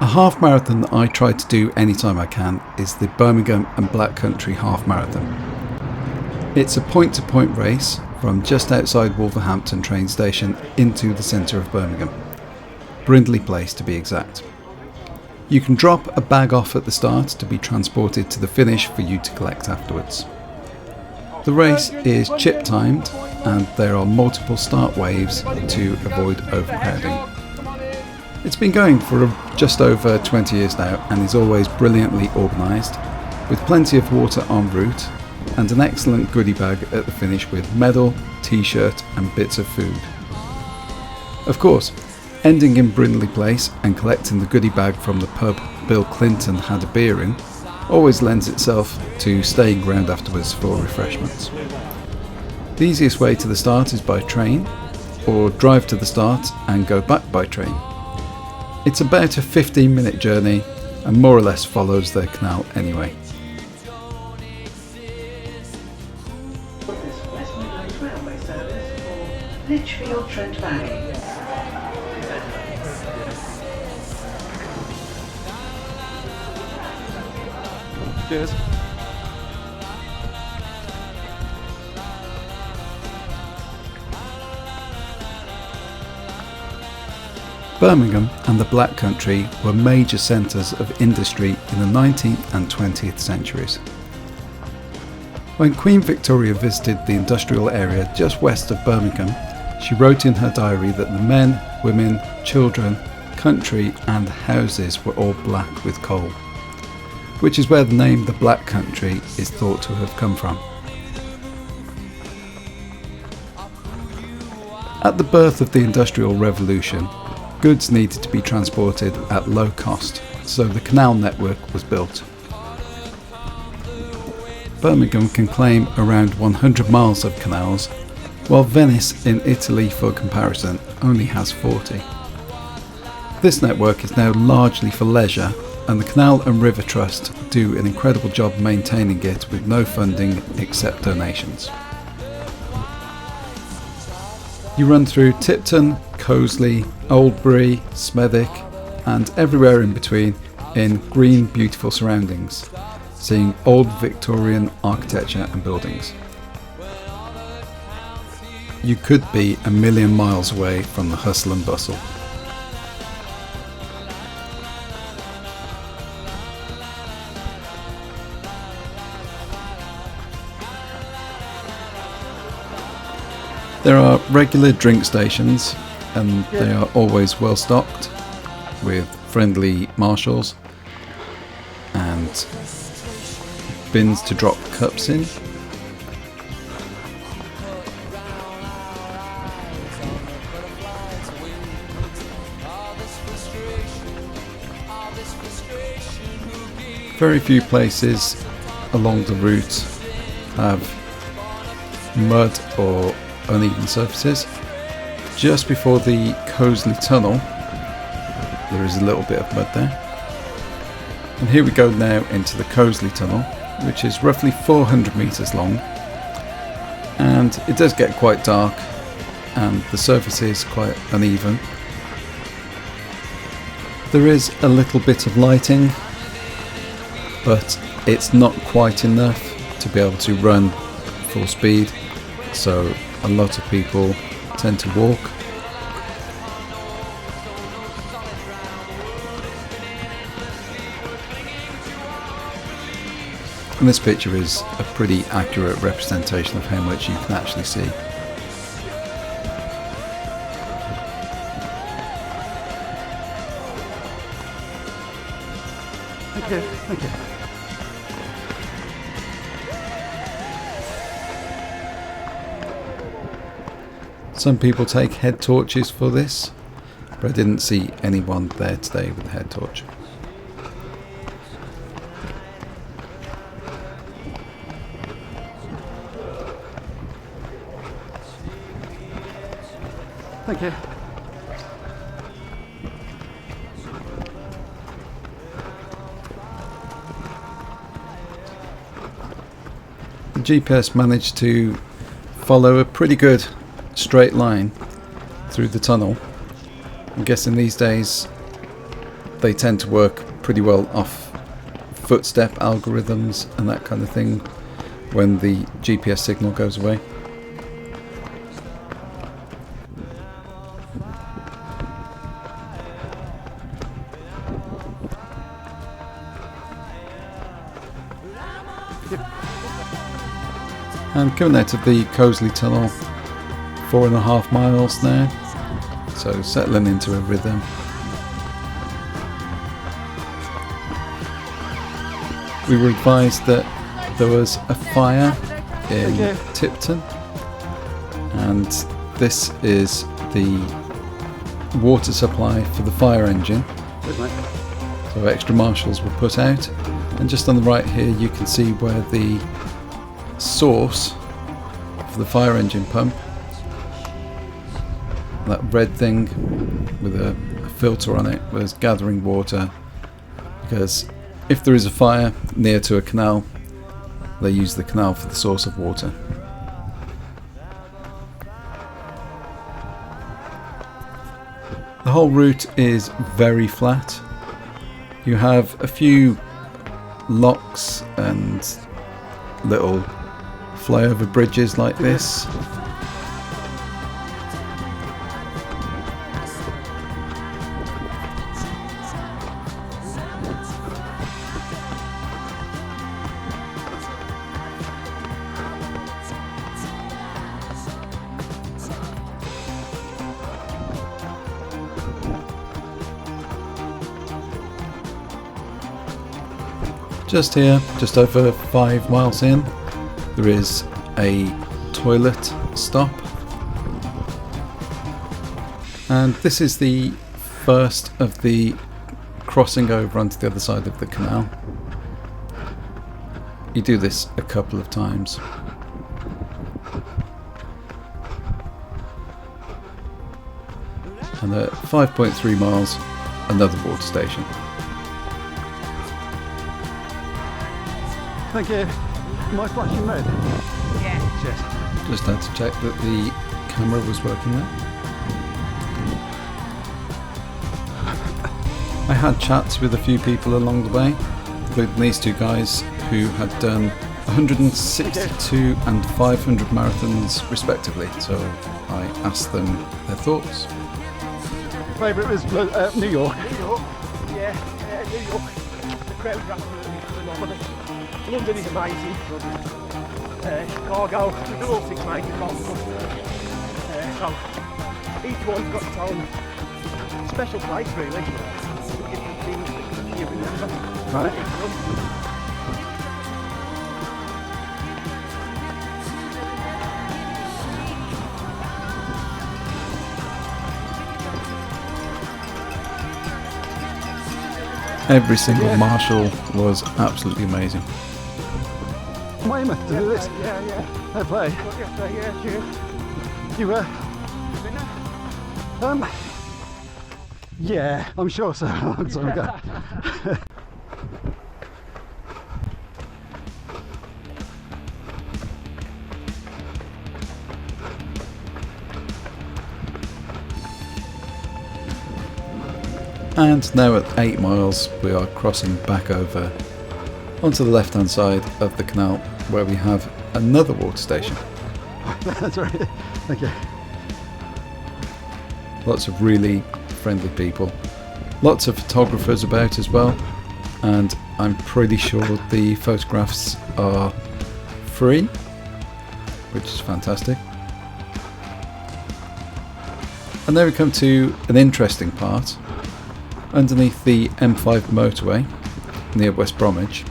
A half marathon that I try to do anytime I can is the Birmingham and Black Country Half Marathon. It's a point-to-point race from just outside Wolverhampton train station into the centre of Birmingham. Brindley Place to be exact. You can drop a bag off at the start to be transported to the finish for you to collect afterwards. The race is chip timed and there are multiple start waves to avoid overcrowding. It's been going for just over 20 years now and is always brilliantly organised, with plenty of water en route and an excellent goodie bag at the finish with medal, t-shirt and bits of food. Of course, ending in Brindley Place and collecting the goodie bag from the pub Bill Clinton had a beer in always lends itself to staying around afterwards for refreshments. The easiest way to the start is by train, or drive to the start and go back by train. It's about a 15-minute journey and more or less follows the canal anyway. Lichfield Trent Valley. Cheers. Birmingham and the Black Country were major centres of industry in the 19th and 20th centuries. When Queen Victoria visited the industrial area just west of Birmingham, she wrote in her diary that the men, women, children, country and houses were all black with coal, which is where the name the Black Country is thought to have come from. At the birth of the Industrial Revolution, goods needed to be transported at low cost, so the canal network was built. Birmingham can claim around 100 miles of canals, while Venice in Italy, for comparison, only has 40. This network is now largely for leisure, and the Canal and River Trust do an incredible job maintaining it with no funding except donations. You run through Tipton, Coseley, Oldbury, Smethwick and everywhere in between in green, beautiful surroundings, seeing old Victorian architecture and buildings. You could be a million miles away from the hustle and bustle. There are regular drink stations and they are always well stocked with friendly marshals and bins to drop cups in. Very few places along the route have mud or uneven surfaces. Just before the Coseley Tunnel there is a little bit of mud there, and here we go now into the Coseley Tunnel, which is roughly 400 metres long, and it does get quite dark and the surface is quite uneven. There is a little bit of lighting, but it's not quite enough to be able to run full speed, so a lot of people tend to walk. And this picture is a pretty accurate representation of how much you can actually see. Thank you. Some people take head torches for this, but I didn't see anyone there today with a head torch. Thank you. The GPS managed to follow a pretty good straight line through the tunnel. I'm guessing these days they tend to work pretty well off footstep algorithms and that kind of thing when the GPS signal goes away. And coming out of the Cosley Tunnel, 4.5 miles now, so settling into a rhythm. We were advised that there was a fire in Tipton, and this is the water supply for the fire engine. So extra marshals were put out, and just on the right here you can see where the source for the fire engine pump, that red thing with a filter on it, was gathering water, because if there is a fire near to a canal, they use the canal for the source of water. The whole route is very flat. You have a few locks and little flyover bridges like this. Just here, just over 5 miles in, there is a toilet stop, and this is the first of the crossing over onto the other side of the canal. You do this a couple of times. And at 5.3 miles, another water station. Thank you. Am I flashing red? Yeah. Cheers. Just had to check that the camera was working there. I had chats with a few people along the way, including these two guys who had done 162 and 500 marathons respectively, so I asked them their thoughts. Favourite was New York. New York? Yeah, New York. The crowds are absolutely phenomenal. London is amazing. Chicago, the all 6 major conferences. So each one's got its own special place, really. Different things that you remember. Right. Every single marshal was absolutely amazing. Weymouth to do this. Yeah. Fair play. Yeah, cheers. You yeah, I'm sure so. A long time ago. And now at 8 miles we are crossing back over onto the left hand side of the canal, where we have another water station. That's right. Okay. Lots of really friendly people. Lots of photographers about as well, and I'm pretty sure the photographs are free, which is fantastic. And then we come to an interesting part. Underneath the M5 motorway near West Bromwich,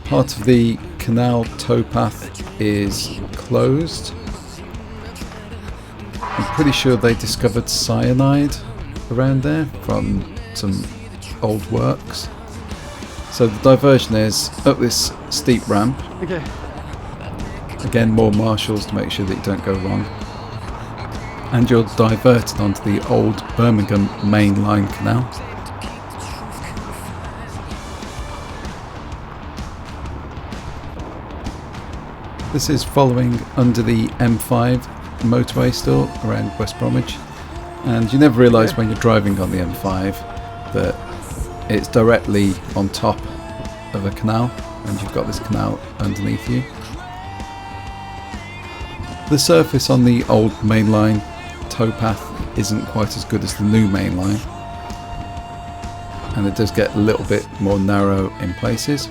part of the canal towpath is closed. I'm pretty sure they discovered cyanide around there from some old works. So the diversion is up this steep ramp. Okay. Again, more marshals to make sure that you don't go wrong. And you're diverted onto the old Birmingham main line canal. This is following under the M5 motorway still around West Bromwich, And you never realise when you're driving on the M5 that it's directly on top of a canal, and you've got this canal underneath you. The surface on the old mainline towpath isn't quite as good as the new mainline, and it does get a little bit more narrow in places.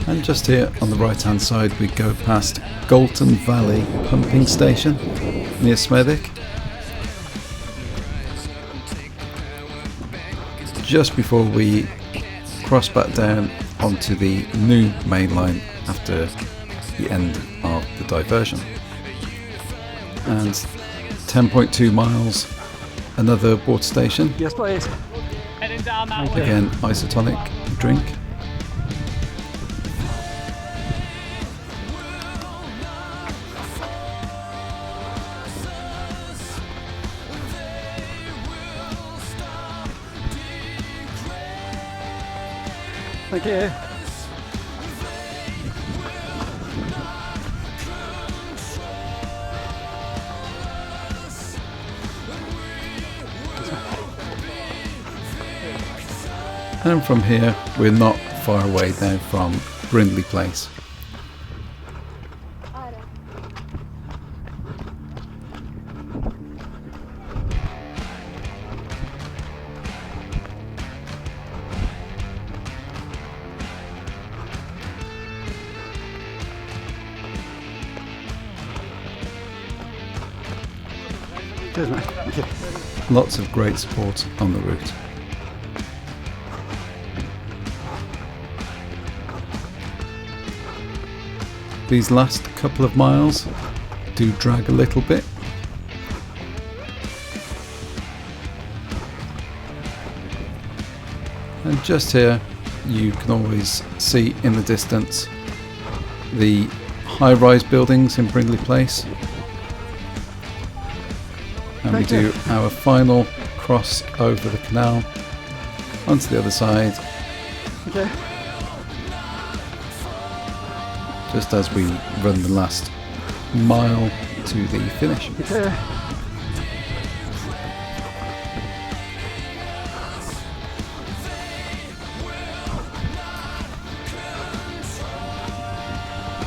And just here on the right hand side we go past Galton Valley pumping station near Smethwick. Just before we cross back down onto the new main line after the end of the diversion. And 10.2 miles, another water station. Yes, please. Heading down that way. Again, isotonic drink. Thank you. And from here, we're not far away now from Brindley Place. Cheers, mate. Thank you. Lots of great support on the route. These last couple of miles do drag a little bit. And just here you can always see in the distance the high-rise buildings in Brindley Place. And we do our final cross over the canal onto the other side. Okay. Just as we run the last mile to the finish. Okay.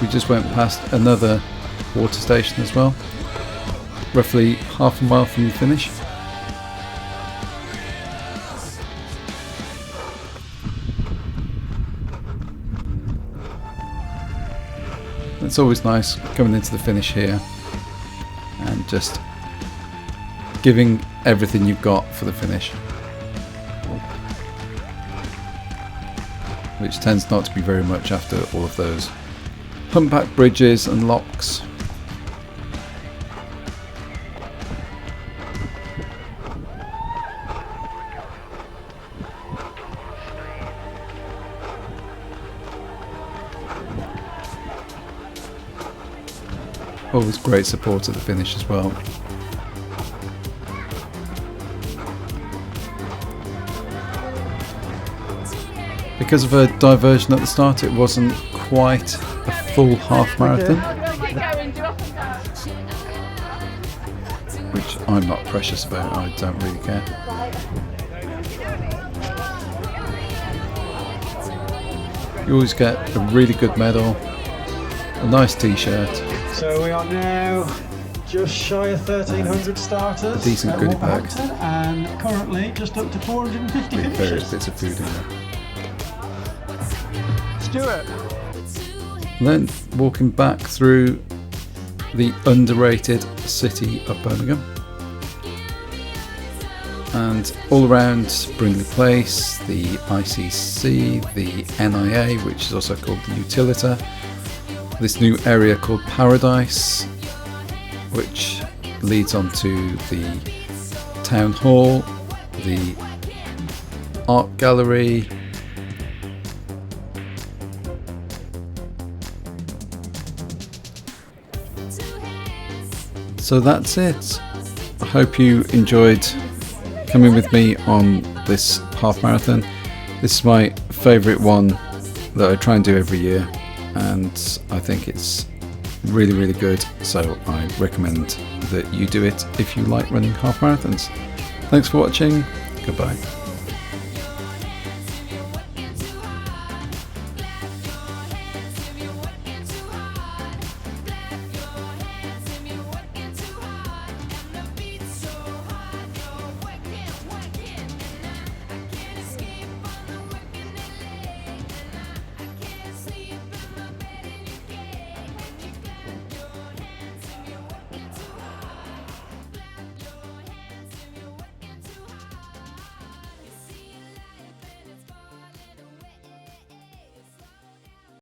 We just went past another water station as well, roughly half a mile from the finish. It's always nice coming into the finish here and just giving everything you've got for the finish, which tends not to be very much after all of those humpback bridges and locks. Always great support at the finish as well. Because of a diversion at the start, it wasn't quite a full half marathon, which I'm not precious about, I don't really care. You always get a really good medal, a nice t-shirt, So we are now just shy of 1,300 starters. a decent goodie bag, And currently just up to 450 with various finishes. bits of food in there. Stuart. And then walking back through the underrated city of Birmingham, and all around Brindley Place, the ICC, the NIA, which is also called the Utilita, this new area called Paradise, which leads on to the town hall, the art gallery, So that's it. I hope you enjoyed coming with me on this half marathon. This is my favourite one that I try and do every year, and I think it's really, really good. So I recommend that you do it if you like running half marathons. Thanks for watching. Goodbye.